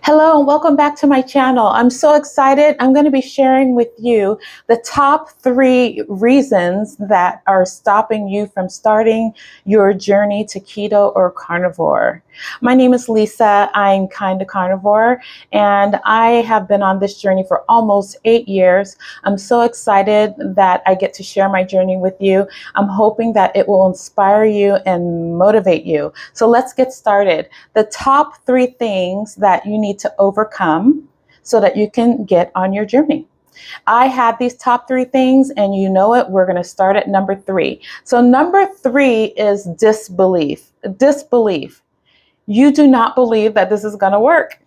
Hello and welcome back to my channel. I'm so excited. I'm going to be sharing with you the top 3 reasons that are stopping you from starting your journey to keto or carnivore. My name is Lisa. I'm KETO Carnivore, and I have been on this journey for almost 8 years. I'm so excited that I get to share my journey with you. I'm hoping that it will inspire you and motivate you. So let's get started. The top 3 things that you need to overcome so that you can get on your journey. I had these top 3 things, and you know it. We're going to start at number 3. So number 3 is disbelief. Disbelief. You do not believe that this is going to work.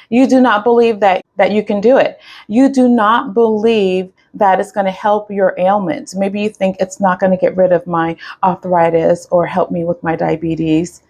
You do not believe that you can do it. You do not believe that it's going to help your ailments. Maybe you think it's not going to get rid of my arthritis or help me with my diabetes.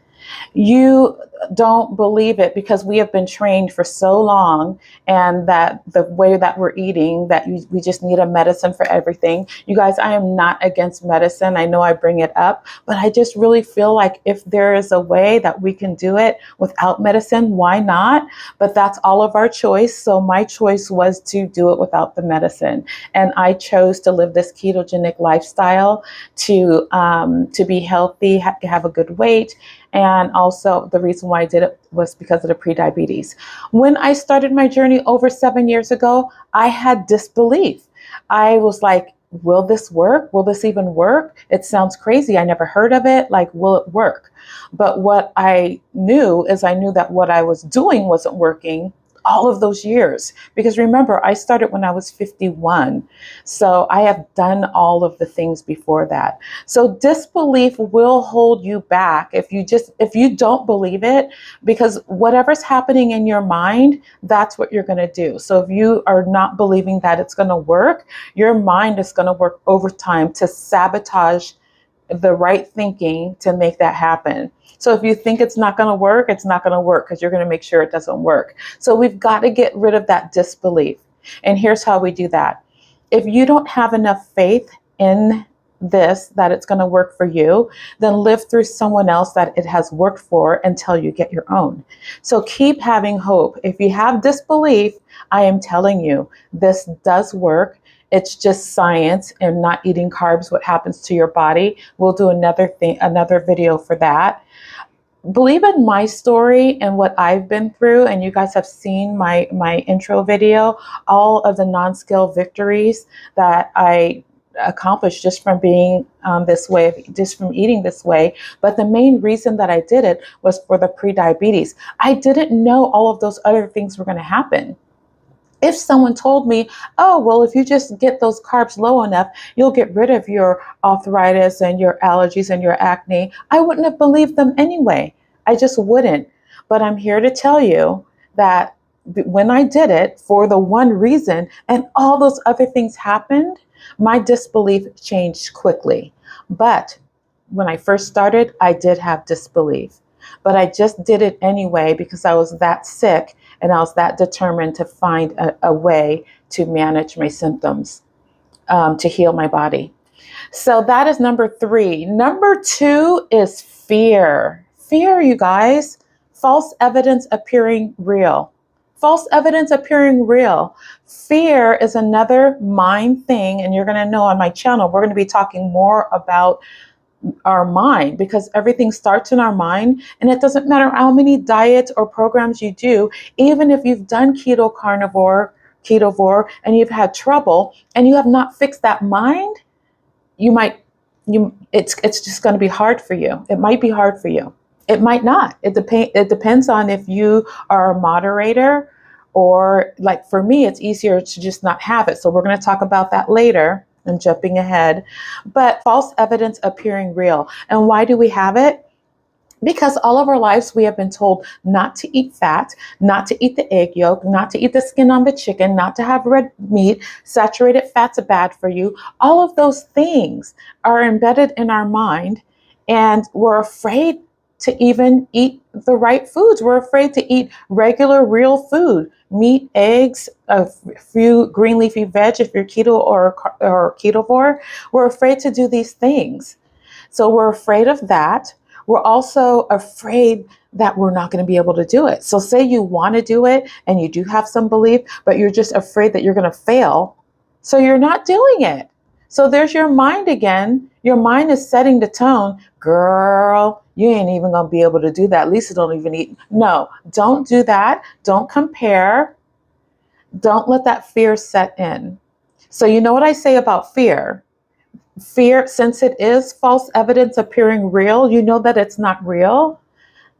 You don't believe it because we have been trained for so long, and that the way that we're eating, that we just need a medicine for everything. You guys, I am not against medicine. I know I bring it up, but I just really feel like if there is a way that we can do it without medicine, why not? But that's all of our choice. So my choice was to do it without the medicine. And I chose to live this ketogenic lifestyle to be healthy, have a good weight. And also the reason why I did it was because of the pre-diabetes. When I started my journey over 7 years ago, I had disbelief. I was like, will this work? Will this even work? It sounds crazy. I never heard of it. Like, will it work? But what I knew is I knew that what I was doing wasn't working all of those years. Because remember, I started when I was 51. So I have done all of the things before that. So disbelief will hold you back if you don't believe it, because whatever's happening in your mind, that's what you're going to do. So if you are not believing that it's going to work, your mind is going to work overtime to sabotage the right thinking to make that happen. So if you think it's not going to work, it's not going to work because you're going to make sure it doesn't work. So we've got to get rid of that disbelief. And here's how we do that. If you don't have enough faith in this, that it's going to work for you, then live through someone else that it has worked for until you get your own. So keep having hope. If you have disbelief, I am telling you, this does work. It's just science, and not eating carbs, what happens to your body. We'll do another video for that. Believe in my story and what I've been through, and you guys have seen my intro video, all of the non-scale victories that I accomplished just from being this way, just from eating this way. But the main reason that I did it was for the pre-diabetes. I didn't know all of those other things were going to happen. If someone told me, oh, well, if you just get those carbs low enough, you'll get rid of your arthritis and your allergies and your acne, I wouldn't have believed them anyway. I just wouldn't. But I'm here to tell you that when I did it for the one reason and all those other things happened, my disbelief changed quickly. But when I first started, I did have disbelief. But I just did it anyway because I was that sick and I was that determined to find a way to manage my symptoms, to heal my body. So that is number 3. Number 2 is fear. Fear, you guys. False evidence appearing real. False evidence appearing real. Fear is another mind thing, and you're going to know on my channel, we're going to be talking more about our mind, because everything starts in our mind, and it doesn't matter how many diets or programs you do. Even if you've done keto carnivore, and you've had trouble and you have not fixed that mind, it's just going to be hard for you. It might be hard for you. It might not. It depends on if you are a moderator, or like for me, it's easier to just not have it. So we're going to talk about that later. I'm jumping ahead. But false evidence appearing real. And why do we have it? Because all of our lives we have been told not to eat fat, not to eat the egg yolk, not to eat the skin on the chicken, not to have red meat, saturated fats are bad for you. All of those things are embedded in our mind, and we're afraid to even eat the right foods. We're afraid to eat regular, real food, meat, eggs, a few green leafy veg if you're keto or ketovore. We're afraid to do these things. So we're afraid of that. we're also afraid that we're not going to be able to do it. So say you want to do it and you do have some belief, but you're just afraid that you're going to fail. So you're not doing it. So there's your mind again. Your mind is setting the tone. Girl, you ain't even going to be able to do that. Lisa don't even eat. No, don't do that. Don't compare. Don't let that fear set in. So you know what I say about fear? Fear, since it is false evidence appearing real, you know that it's not real,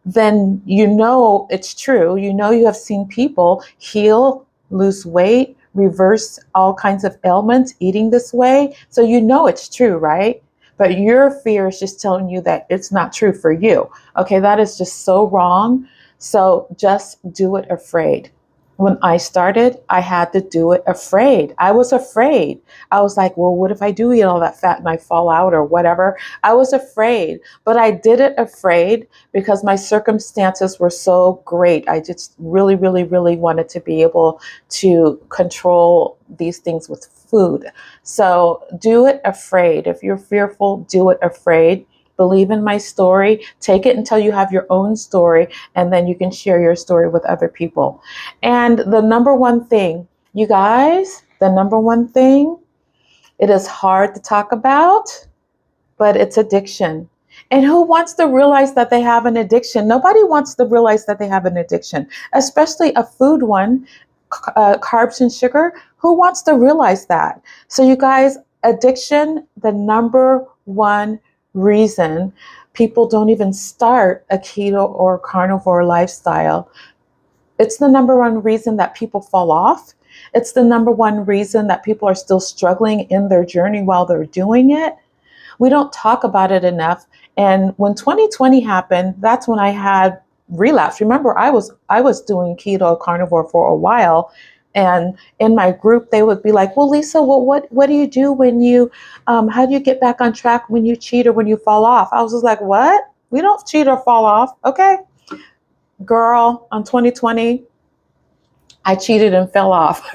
then you know it's true. You know you have seen people heal, lose weight, reverse all kinds of ailments eating this way. So you know it's true, right? But your fear is just telling you that it's not true for you. Okay, that is just so wrong. So just do it afraid. When I started, I had to do it afraid. I was afraid. I was like, well, what if I do eat all that fat and I fall out or whatever? I was afraid, but I did it afraid because my circumstances were so great. I just really, really, really wanted to be able to control these things with food. So do it afraid. If you're fearful, do it afraid. Believe in my story. Take it until you have your own story, and then you can share your story with other people. And the number one thing, you guys, the number one thing, it is hard to talk about, but it's addiction. And who wants to realize that they have an addiction? Nobody wants to realize that they have an addiction, especially a food one, carbs and sugar. Who wants to realize that? So you guys, addiction, the number one reason people don't even start a keto or carnivore lifestyle. It's the number one reason that people fall off. It's the number one reason that people are still struggling in their journey while they're doing it. We don't talk about it enough. And when 2020 happened, that's when I had relapse. Remember, I was doing keto carnivore for a while. And in my group, they would be like, well, Lisa, well, what do you do when you, how do you get back on track when you cheat or when you fall off? I was just like, what? We don't cheat or fall off. Okay. Girl, on 2020, I cheated and fell off.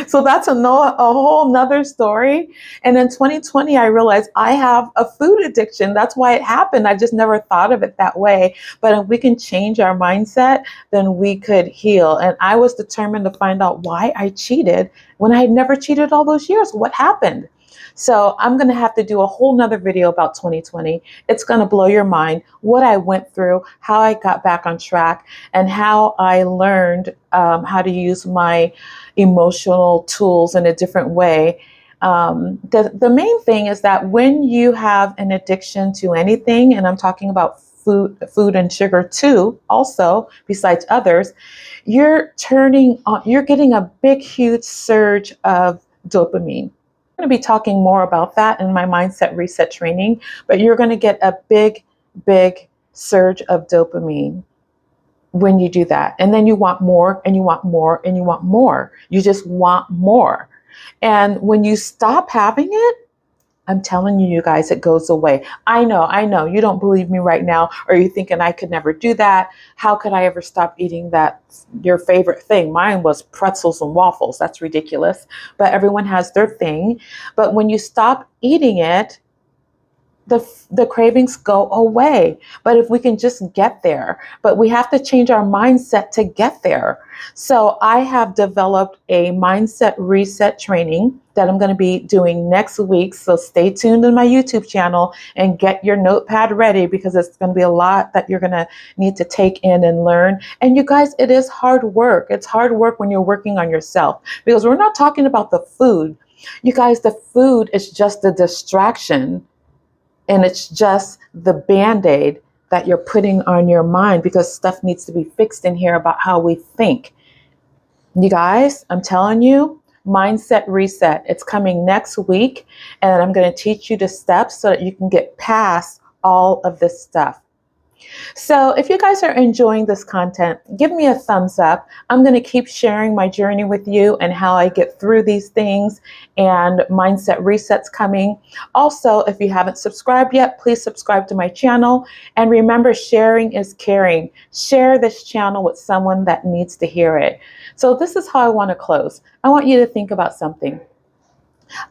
So that's a whole nother story. And in 2020, I realized I have a food addiction. That's why it happened. I just never thought of it that way. But if we can change our mindset, then we could heal. And I was determined to find out why I cheated when I had never cheated all those years. What happened? So I'm going to have to do a whole nother video about 2020. It's going to blow your mind what I went through, how I got back on track, and how I learned how to use my emotional tools in a different way. The main thing is that when you have an addiction to anything, and I'm talking about food and sugar too, also besides others, you're getting a big, huge surge of dopamine. I'm going to be talking more about that in my mindset reset training, but you're going to get a big, big surge of dopamine when you do that. And then you want more and you want more and you want more. You just want more. And when you stop having it, I'm telling you, you guys, it goes away. I know. You don't believe me right now, or you're thinking I could never do that. How could I ever stop eating that, your favorite thing? Mine was pretzels and waffles. That's ridiculous. But everyone has their thing. But when you stop eating it, the cravings go away. But if we can just get there, but we have to change our mindset to get there. So I have developed a mindset reset training that I'm going to be doing next week. So stay tuned on my YouTube channel and get your notepad ready, because it's going to be a lot that you're going to need to take in and learn. And you guys, it is hard work. It's hard work when you're working on yourself, because we're not talking about the food. You guys, the food is just a distraction. And it's just the Band-Aid that you're putting on your mind, because stuff needs to be fixed in here about how we think. You guys, I'm telling you, mindset reset. It's coming next week. And I'm going to teach you the steps so that you can get past all of this stuff. So if you guys are enjoying this content, give me a thumbs up. I'm going to keep sharing my journey with you and how I get through these things, and mindset resets coming. Also, if you haven't subscribed yet, please subscribe to my channel. And remember, sharing is caring. Share this channel with someone that needs to hear it. So this is how I want to close. I want you to think about something.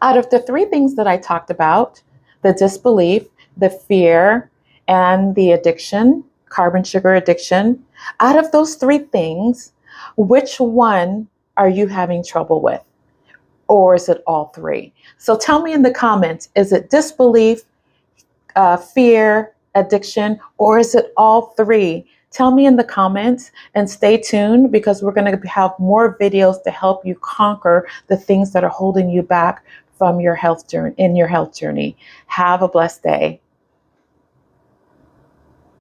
Out of the three things that I talked about, the disbelief, the fear, and the addiction, carbon sugar addiction. Out of those three things, which one are you having trouble with? Or is it all three? So tell me in the comments, is it disbelief, fear, addiction, or is it all three? Tell me in the comments and stay tuned because we're going to have more videos to help you conquer the things that are holding you back from your health journey, in your health journey. Have a blessed day.